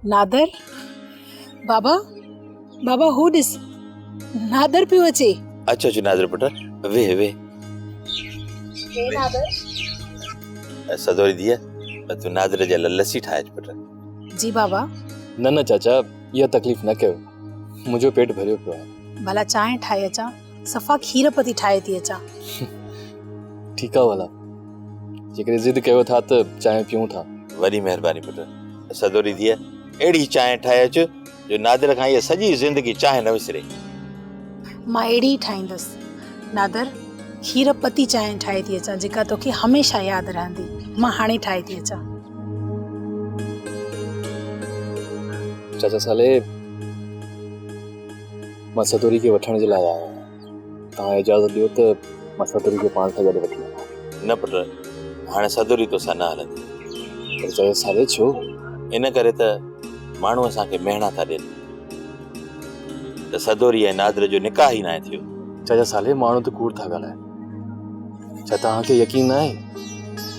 नादर बाबा बाबा हू ॾिस नादर पियो अचे। अचो अचो नादर पुट वे नादर सदोरी दिया तू नादर जे लाइ लस्सी ठाहे पुट। जी बाबा। न चाचा इहा तकलीफ़ न कयो, मुंहिंजो पेट भरियो पियो आहे। भला चांहि ठाहे अचां, सफ़ा खीर पती ठाहे थी अचां। ठीकु आहे भला, जेकॾहिं ज़िद कयो था त चांहि पियूं था। वॾी महिरबानी पुट। सदोरी दिया अहिड़ी चांहि ठाहे अचु जो नादर खां इहा सॼी ज़िंदगी चांहि न विसरे। मां अहिड़ी ई ठाहींदसि नादर, खीर पती चांहि ठाहे थी अचां जेका तोखे हमेशह यादि रहंदी। मां हाणे ठाहे थी अचां। चाचा साले मां सदोरी खे वठण जे लाइ आयो आहियां, तव्हां इजाज़त ॾियो त मां सदोरी खे पाण सां गॾु वठी वञां। न पुट हाणे सदोरी तोसां न हलंदी। पर चाचा साले छो? इन करे त माण्हू असांखे महिणा था ॾियनि त सदोरी ऐं नादर जो निकाह ई न थियो। चाचा साले माण्हू त कूड़ था ॻाल्हाइनि। छा तव्हांखे यकीन न आहे?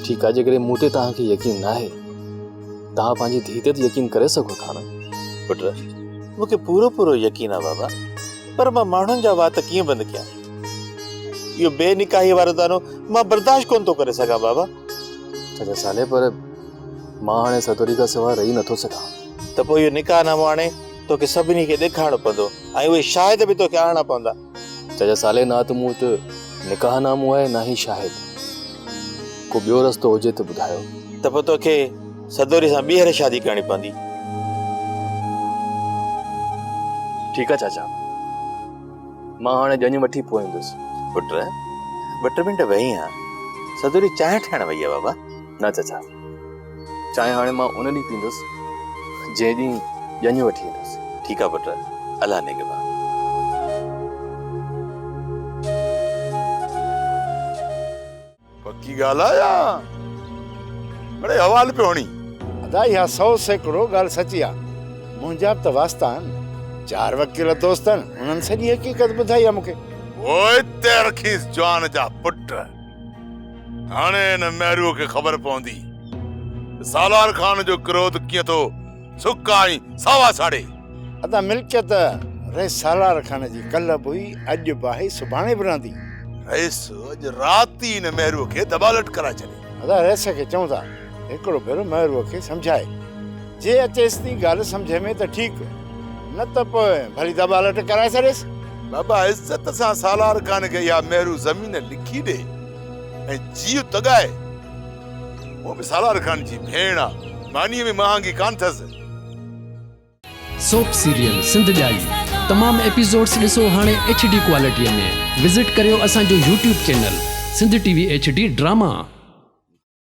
ठीकु आहे, जेकॾहिं मूं ते तव्हांखे यकीन न आहे तव्हां पंहिंजी धीउ ते यकीन करे सघो था न। पुट मूंखे पूरो यकीन आहे बाबा, पर मां माण्हुनि जा वात कीअं बंदि कयां? इहो बेनिकाही वारो दानो मां बर्दाश्त कोन थो करे सघां बाबा। चाचा साले पर मां हाणे सदोरी खां सवाइ रही नथो सघां। त पोइ इहो निकाहनामो हाणे तोखे सभिनी खे ॾेखारणो पवंदो ऐं उहे शाहिद बि तोखे आणणा पवंदा। चाचा साले ना त मूं वटि निकाहनामो आहे ना ही शाहिद। को ॿियो रस्तो हुजे त ॿुधायो। त पोइ तोखे सदोरी सां ॿीहर शादी करणी पवंदी। ठीकु आहे चाचा, मां हाणे ॼञ वठी पोईंदुसि। पुट ॿ टे मिंट वेही आहे, सदोरी चांहि ठाहिण वई आहे बाबा। न चाचा, चांहि हाणे मां उन ॾींहुं पींदुसि जंहिं ॾींहुं ॼञ वठी ईंदुसि। ठीकु आहे पुट, अलाह निगहबान। पक्की ॻाल्हि आहे या बड़े हवाल पे होणी? अदा इहा 100 सैकड़ो ॻाल्हि सची आहे। मुंहिंजा बि त वास्ता आहिनि, 4 वकील दोस्त आहिनि, उन्हनि सॼी हक़ीक़त ॿुधाई आहे मूंखे। ओए ते रखीस जवान जा पुट, हाणे न महरू खे ख़बर पवंदी सालार खान जो क्रोध कीअं थो सुका ऐं सावा साड़े। अदा मिल्कियत रे सालार खान जी कल्ह बि हुई, अॼु बि आहे, सुभाणे बि रहंदी। रईस अॼु राति ई न महरू खे दबालट कराए छॾे। अदा रईस खे चऊं था हिकिड़ो भेरो महरू खे सम्झाए, जे अचेसि थी ॻाल्हि सम्झ में त ठीकु, न त पोइ भली दबालट कराए छॾेसि। बाबा इज़त सां सालार खान खे इहा महरू ज़मीन लिखी ॾे ऐं जीव तगाए। वो भी सालार खान जी भेण आहे, मानी में महांगी कान अथसि। सोप सीरियल सिंध जाई तमाम एपिसोड्स ॾिसो हाणे HD क्वालिटीअ में। विजिट करियो असांजो YouTube channel Sindh TV HD drama.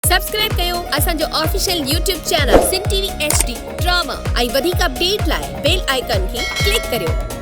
Subscribe कयो असांजो official YouTube channel Sindh TV HD drama ऐं वधीक अपडेट लाइ बेल आइकन खे क्लिक करियो।